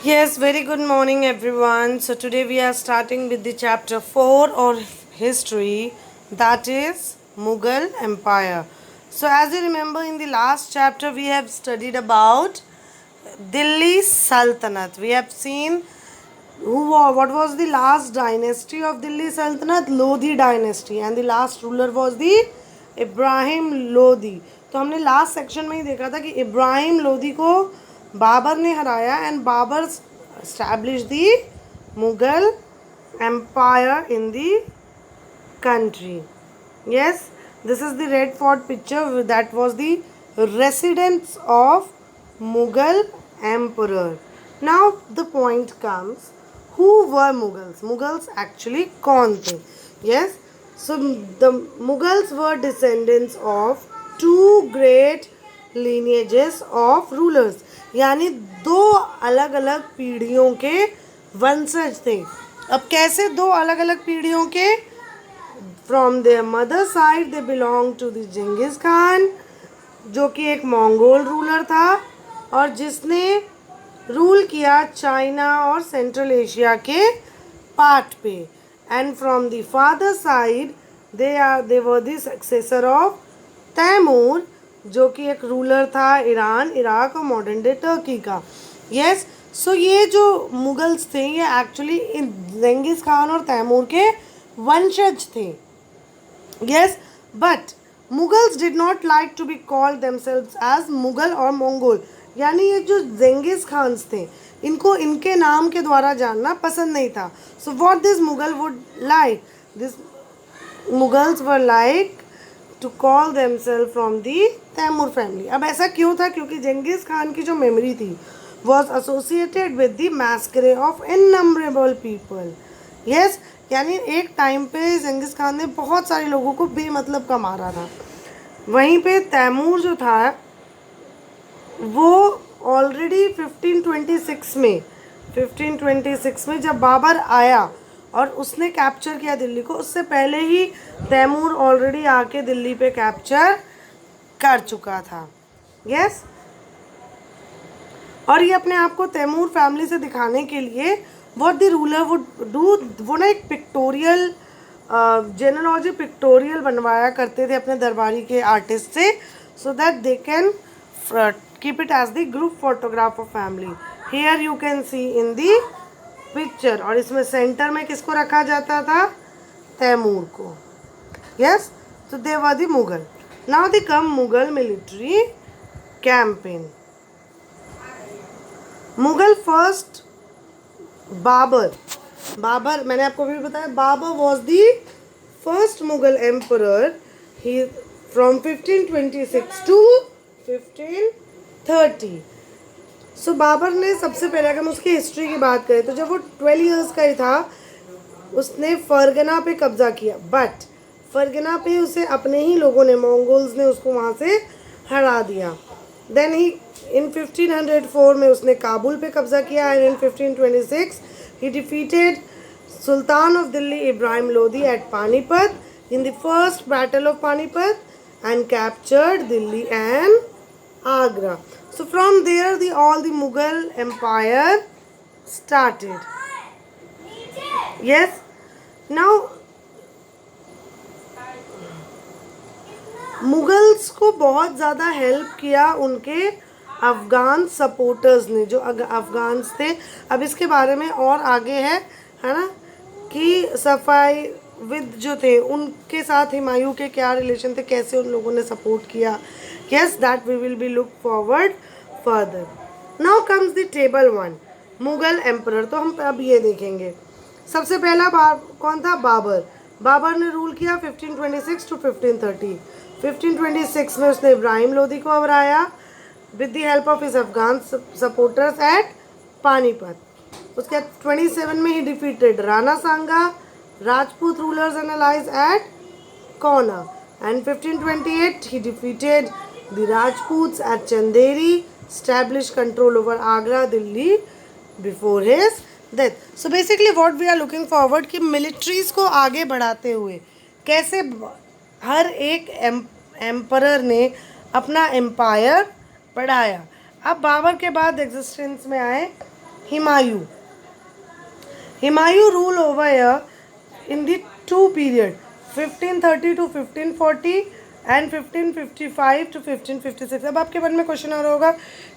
Yes, very good morning, everyone. So, today we are starting with the chapter 4 or history, that is Mughal Empire. So, as you remember, in the last chapter, we have studied about Delhi Sultanate. We have seen what was the last dynasty of Delhi Sultanate? Lodhi dynasty, and the last ruler was the Ibrahim Lodi. तो हमने last section में ही देखा था कि इब्राहिम लोदी को बाबर ने हराया and Babur established the Mughal empire in the country. Yes, this is the Red Fort picture. That was the residence of Mughal emperor. Now the point comes, who were Mughals? Mughals actually कौन थे? Yes, so the Mughals were descendants of two great lineages of rulers. यानी दो अलग अलग पीढ़ियों के वंशज थे. अब कैसे दो अलग अलग पीढ़ियों के? From their mother side they belong to the Genghis Khan, जो कि एक मंगोल रूलर था और जिसने रूल किया चाइना और सेंट्रल एशिया के पार्ट पे. And from the father side they were the successor of Timur, जो कि एक रूलर था ईरान, इराक और मॉडर्न डे टर्की का. यस, सो ये जो मुगल्स थे ये एक्चुअली जेंगिस खान और तैमूर के वंशज थे. Yes, but Mughals did not like to be called themselves as Mughal और मंगोल. यानी ये जो जेंगिस खान्स थे इनको इनके नाम के द्वारा जानना पसंद नहीं था. So what this Mughal would like, this Mughals were like to call themself from the Timur family. अब ऐसा क्यों था? क्योंकि जेंगिस खान की जो मेमोरी थी was associated with the massacre of innumerable people. Yes, यानी एक टाइम पे जेंगिस खान ने बहुत सारे लोगों को बेमतलब का मारा था. वहीं पे तैमूर जो था वो ऑलरेडी 1526 में जब बाबर आया और उसने कैप्चर किया दिल्ली को, उससे पहले ही तैमूर ऑलरेडी आके दिल्ली पे कैप्चर कर चुका था. यस, और ये अपने आप को तैमूर फैमिली से दिखाने के लिए what the ruler would do, वो ना एक पिक्टोरियल जेनोलॉजी पिक्टोरियल बनवाया करते थे अपने दरबारी के आर्टिस्ट से, so that they can keep it as the group photograph of family. Here you can see in the picture, और इसमें सेंटर में किसको रखा जाता था? तैमूर को. यस, तो they were the Mughal. Now they come Mughal military campaign. Mughal first Babur मैंने आपको भी बताया, Babur was the first Mughal emperor. He from 1526 to 1530. So Babur ने सबसे पहले, अगर हम उसकी हिस्ट्री की बात करें तो जब वो 12 ईयर्स का ही था उसने फरगना पे कब्जा किया. बट फरगना पे उसे अपने ही लोगों ने, मंगोल्स ने उसको वहाँ से हरा दिया. देन ही इन 1504 में उसने काबुल पे कब्जा किया and in 1526 he defeated Sultan of Delhi Ibrahim Lodi at Panipat in the first battle of Panipat and captured Delhi and Agra. So from there all the Mughal empire started. Yes, now Mughals को बहुत ज़्यादा help किया उनके Afghan supporters ने, जो Afghans थे. अब इसके बारे में और आगे है ना, कि सफ़ाई विद जो थे उनके साथ हुमायूं के क्या रिलेशन थे, कैसे उन लोगों ने सपोर्ट किया. Yes, that we will be look forward further. Now comes the table 1, Mughal emperor. तो हम अब ये देखेंगे. सबसे पहला कौन था? बाबर. बाबर ने रूल किया 1526 टू 1530. 1526 में उसने इब्राहिम लोदी को हराया with the help of his Afghan supporters at Panipat. उसके बाद 27 में ही defeated Rana Sanga, Rajput rulers and allies at कौना. And 1528 he defeated the Rajputs at Chanderi, established control over Agra, Delhi before his death. So basically what we are looking forward कि militaries को आगे बढ़ाते हुए कैसे हर एक एम्परर ने अपना एम्पायर बढ़ाया. अब बाबर के बाद एग्जिस्टेंस में आए Himayu. Himayu rule over here in the two period 1530 to 1540 and 1555 to 1556. अब आपके मन में क्वेश्चन आ रहा होगा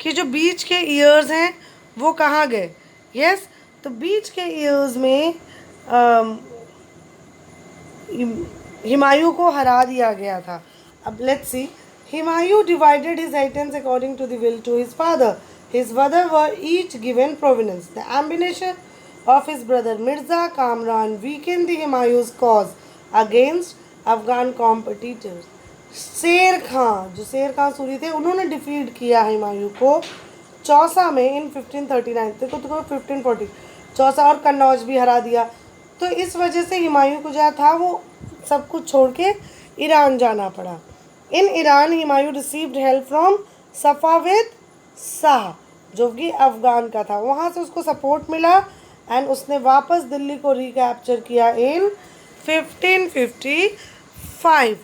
कि जो बीच के ईयर्स हैं वो कहाँ गए. यस, तो बीच के ईयर्स में हिमायू को हरा दिया गया था. अब let's see. Himayu divided his items according to the will to his father. His brother were each given provenance. The ambition of his brother Mirza Kamran weakened the Himayu's cause against Afghan competitors. शेर खां, जो शेर खां सूरी थे, उन्होंने defeat किया हिमायू को चौसा में इन 1539 तक तो 1540. चौसा और कन्नौज भी हरा दिया. तो इस वजह से हिमायू को जो था वो सब कुछ छोड़ के ईरान जाना पड़ा. In Iran Humayun received help from Safavid Shah जो कि अफ़गान का था. वहाँ से उसको सपोर्ट मिला एंड उसने वापस दिल्ली को रिकैप्चर किया इन 1555.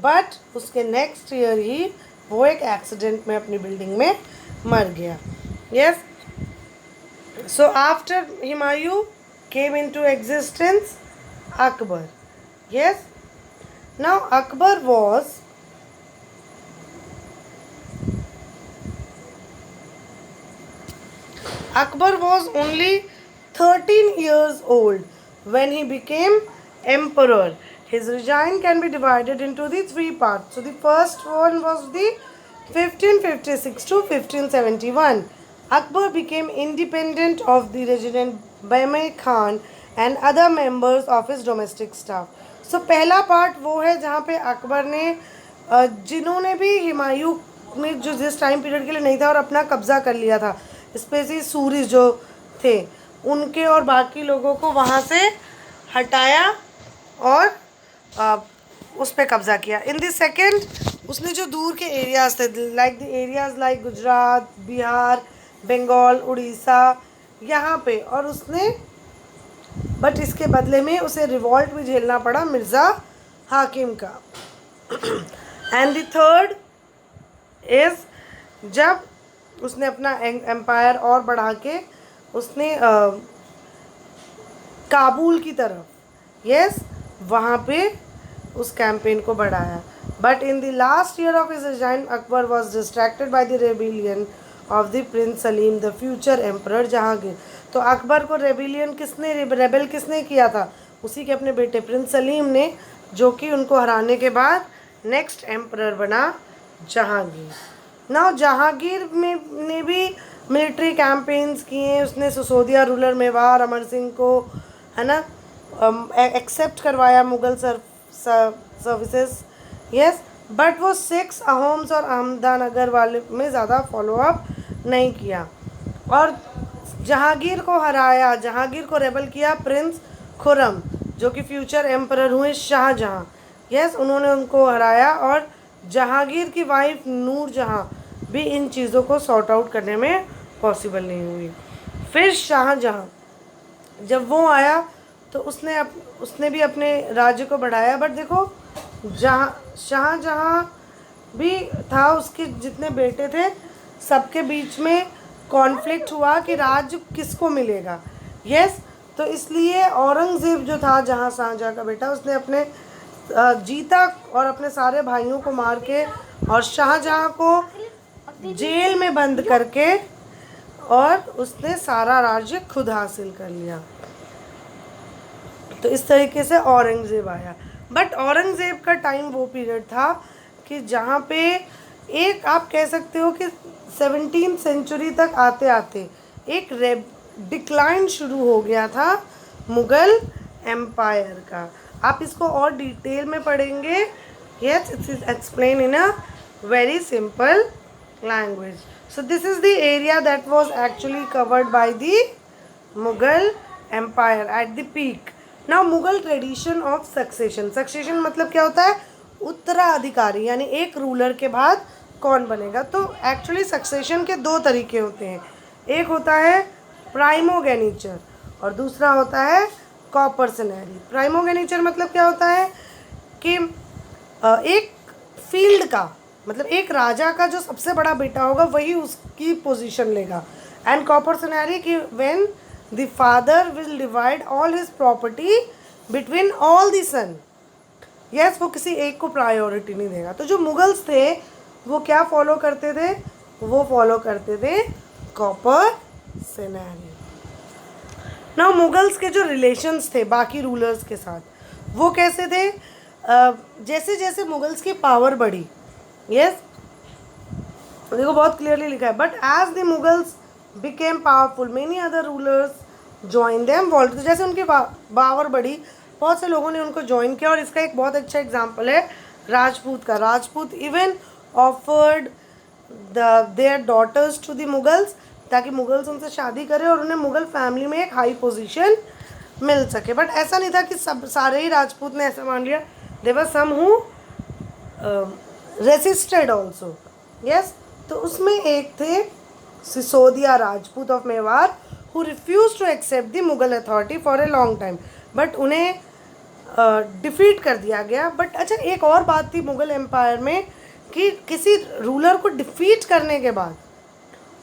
बट उसके नेक्स्ट ईयर ही वो एक एक्सीडेंट में अपनी बिल्डिंग में मर गया. Yes, so after Humayun came into existence Akbar. Yes, now Akbar was only 13 years old when he became emperor. His reign can be divided into the three parts. So the first one was the 1556 to 1571. Akbar became independent of the resident Baimai Khan and other members of his domestic staff. So पहला part वो है जहाँ पे अकबर ने जिन्होंने भी हिमायू ने जो जिस टाइम पीरियड के लिए नहीं था और अपना कब्ज़ा कर लिया था, स्पेशली सूरीज जो थे उनके और बाकी लोगों को वहाँ से हटाया और उस पर कब्ज़ा किया. इन द सेकेंड उसने जो दूर के एरियाज़ थे like the areas like Gujarat, Bihar, Bengal, Orissa यहाँ पे, और उसने बट इसके बदले में उसे रिवॉल्ट भी झेलना पड़ा मिर्ज़ा हाकिम का. एंड द थर्ड इज़ जब उसने अपना एम्पायर और बढ़ा के उसने काबुल की तरफ वहाँ पे उस कैंपेन को बढ़ाया. But in the last year of his resign Akbar was distracted by the rebellion of the Prince Salim the future emperor Jahangir. तो अकबर को रेबिलियन रेबेल किसने किया था? उसी के अपने बेटे प्रिंस सलीम ने, जो कि उनको हराने के बाद नेक्स्ट एम्परर बना जहांगीर. नाउ जहांगीर ने भी मिलिट्री कैंपेन्स किए. उसने सिसोदिया रूलर मेवाड़ अमर सिंह को है ना एक्सेप्ट करवाया मुग़ल सर्विसेज. यस, बट वो सिख्स, अहोम्स और अहमदानगर वाले में ज़्यादा फॉलोअप नहीं किया. और जहांगीर को हराया, जहांगीर को रेबल किया प्रिंस खुरम जो कि फ्यूचर एम्परर हुए शाहजहां. यस, उन्होंने उनको हराया और जहांगीर की वाइफ नूर जहां भी इन चीज़ों को सॉर्ट आउट करने में पॉसिबल नहीं हुई. फिर शाहजहां जब वो आया तो उसने भी अपने राज्य को बढ़ाया. बट देखो शाहजहां भी था, उसके जितने बेटे थे सबके बीच में कॉन्फ्लिक्ट हुआ कि राज्य किसको मिलेगा. यस, तो इसलिए औरंगज़ेब जो था शाहजहां का बेटा, उसने अपने जीता और अपने सारे भाइयों को मार के और शाहजहां को जेल में बंद करके और उसने सारा राज्य खुद हासिल कर लिया. तो इस तरीके से औरंगज़ेब आया. बट औरंगज़ेब का टाइम वो पीरियड था कि जहाँ पे एक आप कह सकते हो कि 17th सेंचुरी तक आते आते एक डिक्लाइन शुरू हो गया था मुग़ल एम्पायर का. आप इसको और डिटेल में पढ़ेंगे. Yes, it is explain in a very simple language. So this is the area that was actually covered by the Mughal empire at the peak. Now Mughal tradition of succession. Succession मतलब क्या होता है? उत्तराधिकारी, यानी एक रूलर के बाद कौन बनेगा. तो एक्चुअली सक्सेशन के दो तरीके होते हैं. एक होता है प्राइमोगेनिचर और दूसरा होता है कॉपर्सनरी. प्राइमोगेनिचर मतलब क्या होता है कि एक फील्ड का मतलब एक राजा का जो सबसे बड़ा बेटा होगा वही उसकी पोजीशन लेगा. एंड कॉपर सिनेरियो कि when the father will divide all his property between all the son. Yes, वो किसी एक को प्रायोरिटी नहीं देगा. तो जो मुगल्स थे वो क्या फॉलो करते थे? वो फॉलो करते थे कॉपर सिनेरियो. नाउ मुगल्स के जो रिलेशंस थे बाकी रूलर्स के साथ वो कैसे थे? जैसे जैसे मुगल्स की पावर बढ़ी, यस, देखो बहुत क्लियरली लिखा है, but as the Mughals became powerful many other rulers join them vault. तो जैसे उनकी पावर बढ़ी बहुत से लोगों ने उनको ज्वाइन किया. और इसका एक बहुत अच्छा एग्जाम्पल है राजपूत का. Rajput even offered their daughters to the Mughals ताकि मुगल्स उनसे शादी करें और उन्हें मुगल फैमिली में एक हाई पोजीशन मिल सके. बट ऐसा नहीं था कि सब सारे ही राजपूत ने ऐसा मान लिया. There were some who resisted also. Yes, तो उसमें एक थे Sisodia Rajput of Mewar who refuse to accept the Mughal authority for a long time. But उन्हें डिफीट कर दिया गया. बट अच्छा, एक और बात थी मुगल एम्पायर में कि किसी रूलर को डिफीट करने के बाद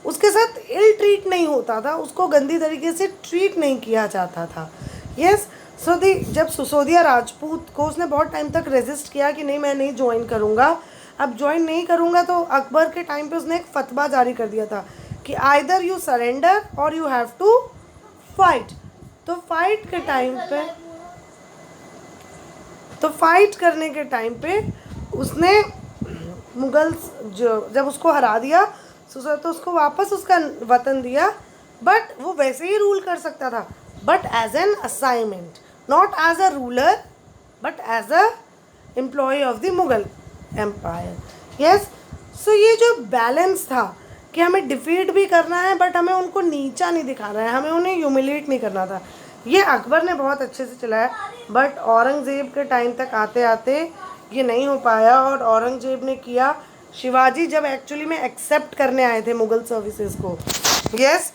उसके साथ इल ट्रीट नहीं होता था, उसको गंदी तरीके से ट्रीट नहीं किया जाता था. यस, सो दी जब सिसोदिया राजपूत को उसने बहुत टाइम तक रेजिस्ट किया कि नहीं मैं नहीं ज्वाइन करूँगा. अब ज्वाइन नहीं करूँगा तो अकबर के टाइम पे उसने एक फतवा जारी कर दिया था कि आइदर यू सरेंडर और यू हैव टू फाइट. तो फाइट के टाइम पे फाइट करने के टाइम पे उसने मुगल्स जो जब उसको हरा दिया तो उसको वापस उसका वतन दिया. बट वो वैसे ही रूल कर सकता था, but as an assignment, not as a ruler but as a employ of the Mughal empire. Yes, so ये जो बैलेंस था कि हमें डिफीट भी करना है बट हमें उनको नीचा नहीं दिखाना है, हमें उन्हें ह्यूमिलेट नहीं करना था, ये अकबर ने बहुत अच्छे से चलाया. बट औरंगज़ेब के टाइम तक आते आते ये नहीं हो पाया. और औरंगज़ेब ने किया, शिवाजी जब एक्चुअली में एक्सेप्ट करने आए थे मुगल सर्विसेज को, यस,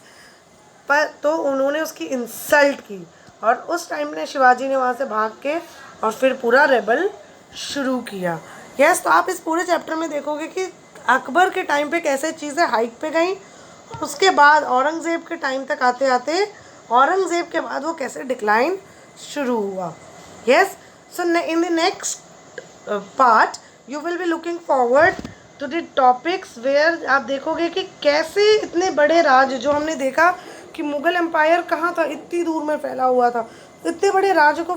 पर तो उन्होंने उसकी इंसल्ट की और उस टाइम ने शिवाजी ने वहाँ से भाग के और फिर पूरा रेबल शुरू किया. यस, तो आप इस पूरे चैप्टर में देखोगे कि अकबर के टाइम पे कैसे चीज़ें हाइक पे गई. उसके बाद औरंगज़ेब के टाइम तक आते आते औरंगज़ेब के बाद वो कैसे डिक्लाइन शुरू हुआ. Yes, so in the next part you will be looking forward to the topics where आप देखोगे कि कैसे इतने बड़े राज जो हमने देखा कि मुगल एम्पायर कहाँ था, इतनी दूर में फैला हुआ था. इतने बड़े राज्य को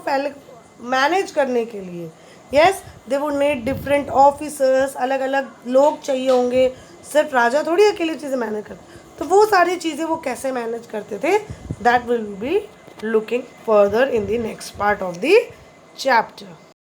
मैनेज करने के लिए yes they would need different officers, अलग अलग लोग चाहिए होंगे. सिर्फ राजा थोड़ी अकेले चीज़ें मैनेज करते. तो वो सारी चीज़ें वो कैसे मैनेज करते थे, that will be looking further in the next part of the chapter.